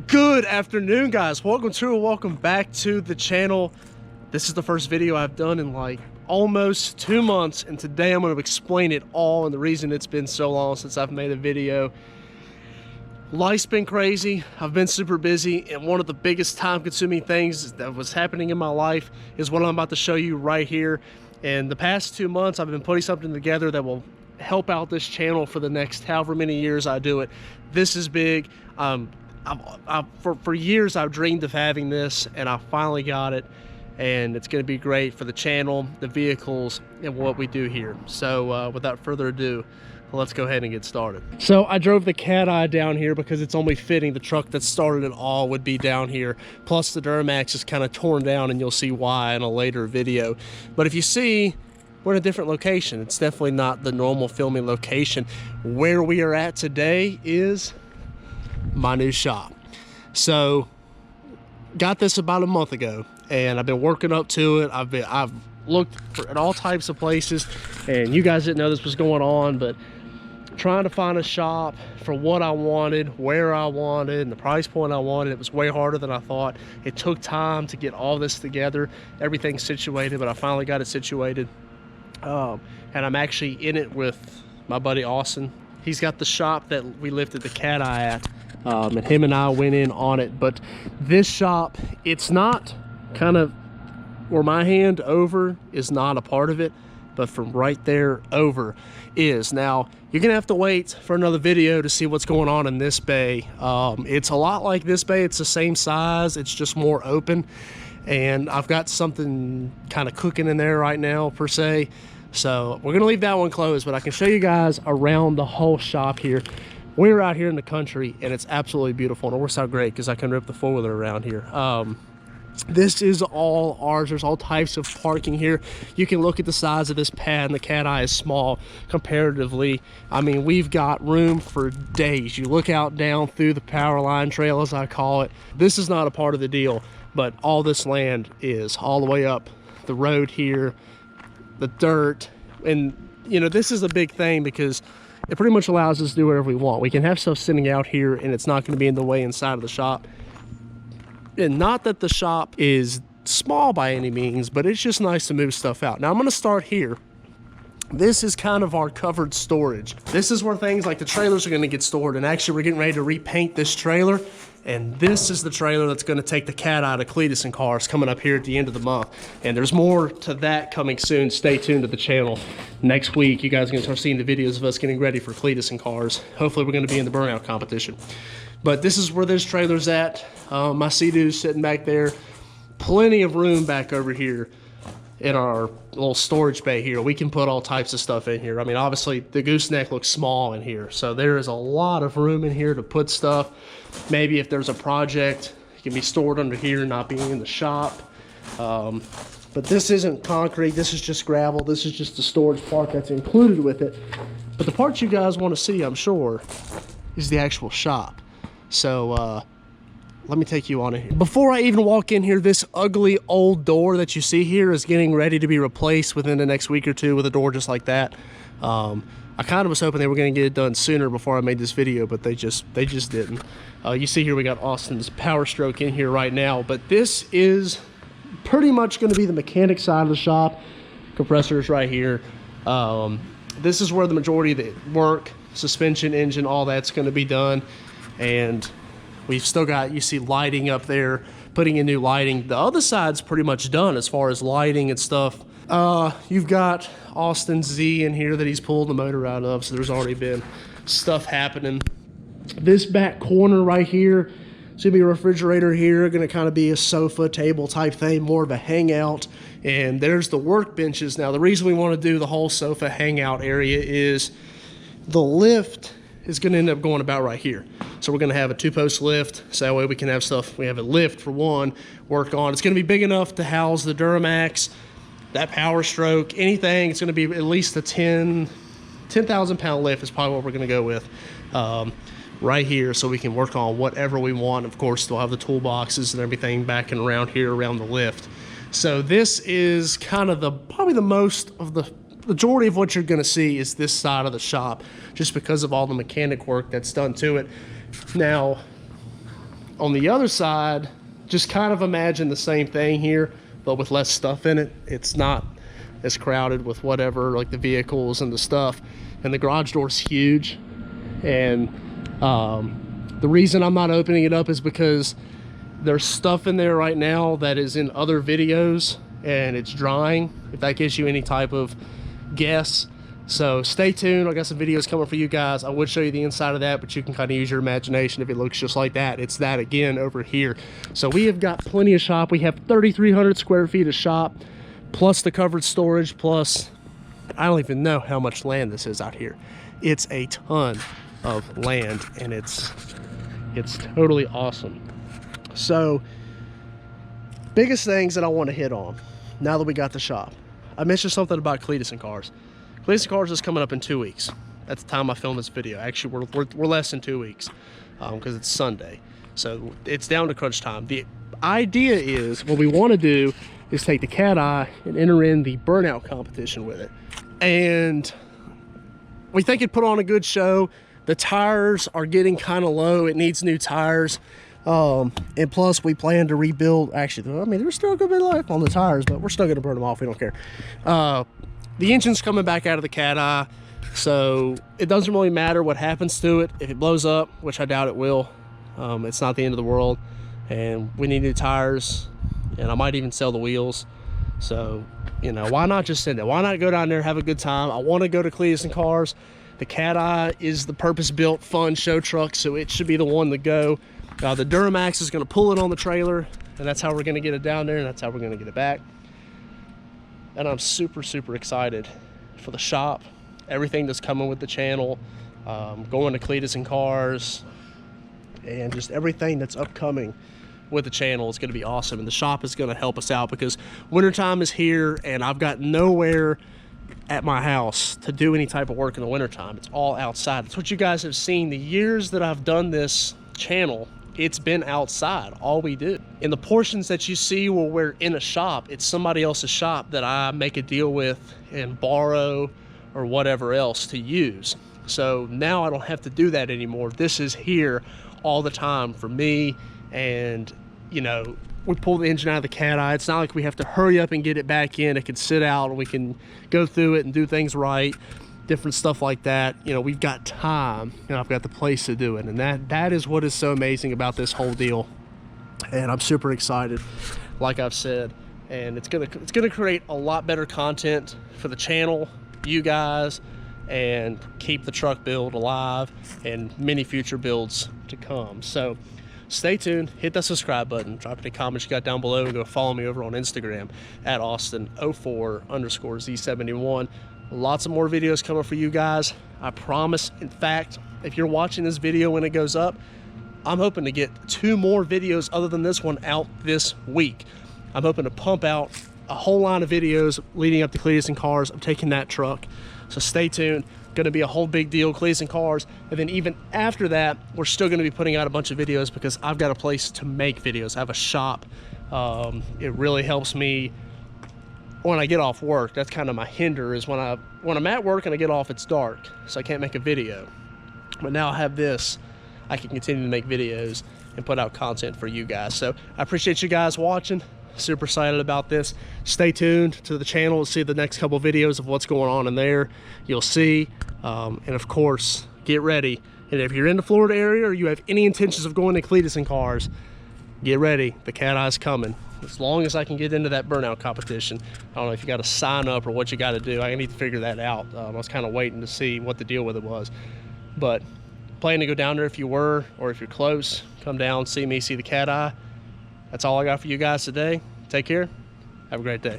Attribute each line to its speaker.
Speaker 1: Good afternoon, guys. Welcome back to the channel. This is the first video I've done in like almost 2 months, and today I'm going to explain it all and the reason it's been so long since I've made a video. Life's been crazy. I've been super busy, and one of the biggest time-consuming things that was happening in my life is what I'm about to show you right here. In the past 2 months, I've been putting something together that will help out this channel for the next however many years I do it. This is big. For years I've dreamed of having this, and I finally got it, and it's going to be great for the channel, the vehicles, and what we do here. So without further ado, let's go ahead and get started. So I drove the Cateye down here because it's only fitting. The truck that started it all would be down here, plus the Duramax is kind of torn down, and you'll see why in a later video. But if you see, we're in a different location. It's definitely not the normal filming location. Where we are at today is my new shop. So got this about a month ago, and I've been working up to it. I've looked at all types of places, and you guys didn't know this was going on, but trying to find a shop for what I wanted, where I wanted, and the price point I wanted. It was way harder than I thought. It took time to get all this together, everything situated, but I finally got it situated. And I'm actually in it with my buddy Austin. He's got the shop that we lifted the Cateye at, and him and I went in on it. But this shop, it's not kind of where my hand over is not a part of it, but from right there over is. Now, you're gonna have to wait for another video to see what's going on in this bay. It's a lot like this bay. It's the same size, it's just more open, and I've got something kind of cooking in there right now per se. So we're gonna leave that one closed, but I can show you guys around the whole shop here. We're out here in the country, and it's absolutely beautiful, and it works out great because I can rip the four-wheeler around here. This is all ours. There's all types of parking here. You can look at the size of this pad, and the Cateye is small comparatively. I mean, we've got room for days. You look out down through the power line trail, as I call it. This is not a part of the deal, but all this land is all the way up the road here, the dirt. And you know, this is a big thing because it pretty much allows us to do whatever we want. We can have stuff sitting out here, and it's not going to be in the way inside of the shop. And not that the shop is small by any means, but it's just nice to move stuff out. Now I'm going to start here. This is kind of our covered storage. This is where things like the trailers are going to get stored, and actually we're getting ready to repaint this trailer, and this is the trailer that's going to take the Cateye to Cletus and Cars coming up here at the end of the month. And there's more to that coming soon. Stay tuned to the channel. Next week you guys are going to start seeing the videos of us getting ready for Cletus and Cars. Hopefully we're going to be in the burnout competition. But this is where this trailer's at. My Sea-Doo's sitting back there. Plenty of room back over here in our little storage bay here. We can put all types of stuff in here. I mean, obviously the gooseneck looks small in here, so there is a lot of room in here to put stuff. Maybe if there's a project, it can be stored under here, not being in the shop. But this isn't concrete. This is just gravel. This is just the storage part that's included with it. But the part you guys want to see, I'm sure, is the actual shop. So let me take you on it. Before I even walk in here, this ugly old door that you see here is getting ready to be replaced within the next week or two with a door just like that. I kind of was hoping they were going to get it done sooner before I made this video, but they just didn't. You see here we got Austin's Power Stroke in here right now, but this is pretty much going to be the mechanic side of the shop. Compressors right here. This is where the majority of the work, suspension, engine, all that's going to be done. And we've still got, you see lighting up there, putting in new lighting. The other side's pretty much done as far as lighting and stuff. You've got Austin's Z in here that he's pulled the motor out of, so there's already been stuff happening. This back corner right here, it's gonna be a refrigerator here, gonna kind of be a sofa table type thing, more of a hangout. And there's the workbenches. Now the reason we want to do the whole sofa hangout area is the lift is going to end up going about right here. So we're going to have a 2-post lift, so that way we can have stuff. We have a lift for one, work on. It's going to be big enough to house the Duramax, that Power Stroke, anything. It's going to be at least a 10,000 pound lift is probably what we're going to go with right here, so we can work on whatever we want. Of course, we'll have the toolboxes and everything back and around here around the lift. So this is kind of probably the most of the majority of what you're going to see is this side of the shop, just because of all the mechanic work that's done to it. Now, On the other side, just kind of imagine the same thing here, but with less stuff in it. It's not as crowded with whatever, like the vehicles and the stuff. And the garage door is huge. And the reason I'm not opening it up is because there's stuff in there right now that is in other videos and it's drying, if that gives you any type of guess. So stay tuned. I got some videos coming for you guys. I would show you the inside of that, but you can kind of use your imagination. If it looks just like that, it's that again over here. So we have got plenty of shop. We have 3,300 square feet of shop, plus the covered storage, plus I don't even know how much land this is out here. It's a ton of land, and it's totally awesome. So biggest things that I want to hit on now that we got the shop. I mentioned something about Cleetus and Cars. Cleetus and Cars is coming up in 2 weeks. That's the time I film this video. Actually, we're less than 2 weeks because it's Sunday. So it's down to crunch time. The idea is, what we want to do is take the Cateye and enter in the burnout competition with it. And we think it put on a good show. The tires are getting kind of low. It needs new tires. And plus we plan to rebuild. Actually, I mean, there's still gonna be life on the tires, but we're still gonna burn them off. We don't care. The engine's coming back out of the Cateye, so it doesn't really matter what happens to it. If it blows up, which I doubt it will, it's not the end of the world. And we need new tires, and I might even sell the wheels. So, you know, why not just send it? Why not go down there, have a good time? I want to go to Cleetus and Cars. The Cateye is the purpose-built, fun show truck, so it should be the one to go. The Duramax is going to pull it on the trailer, and that's how we're going to get it down there, and that's how we're going to get it back. And I'm super, super excited for the shop, everything that's coming with the channel, going to Cleetus and Cars, and just everything that's upcoming with the channel is going to be awesome. And the shop is going to help us out because wintertime is here, and I've got nowhere at my house to do any type of work in the wintertime. It's all outside. It's what you guys have seen the years that I've done this channel. It's been outside, all we do. In the portions that you see where we're in a shop, it's somebody else's shop that I make a deal with and borrow or whatever else to use. So now I don't have to do that anymore. This is here all the time for me. And you know, we pull the engine out of the Cateye. It's not like we have to hurry up and get it back in. It can sit out and we can go through it and do things right, different stuff like that. You know, we've got time, and I've got the place to do it. And that is what is so amazing about this whole deal. And I'm super excited, like I've said. And it's gonna create a lot better content for the channel, you guys, and keep the truck build alive and many future builds to come. So stay tuned, hit that subscribe button, drop any comments you got down below, and go follow me over on Instagram at Austin04_Z71. Lots of more videos coming for you guys, I promise. In fact, if you're watching this video when it goes up, I'm hoping to get 2 more videos other than this one out this week. I'm hoping to pump out a whole line of videos leading up to Cleetus and Cars. I'm taking that truck, so stay tuned. Going to be a whole big deal, Cleetus and Cars. And then even after that, we're still going to be putting out a bunch of videos because I've got a place to make videos. I have a shop. It really helps me when I get off work. That's kind of my hinder, is when I'm at work and I get off, it's dark, so I can't make a video. But now I have this, I can continue to make videos and put out content for you guys. So I appreciate you guys watching. Super excited about this. Stay tuned to the channel to see the next couple videos of what's going on in there. You'll see. And of course, get ready. And if you're in the Florida area or you have any intentions of going to Cleetus and Cars, get ready. The Cateye's coming. As long as I can get into that burnout competition. I don't know if you got to sign up or what you got to do. I need to figure that out. I was kind of waiting to see what the deal with it was. But plan to go down there if you were, or if you're close, come down, see me, see the Cateye. That's all I got for you guys today. Take care. Have a great day.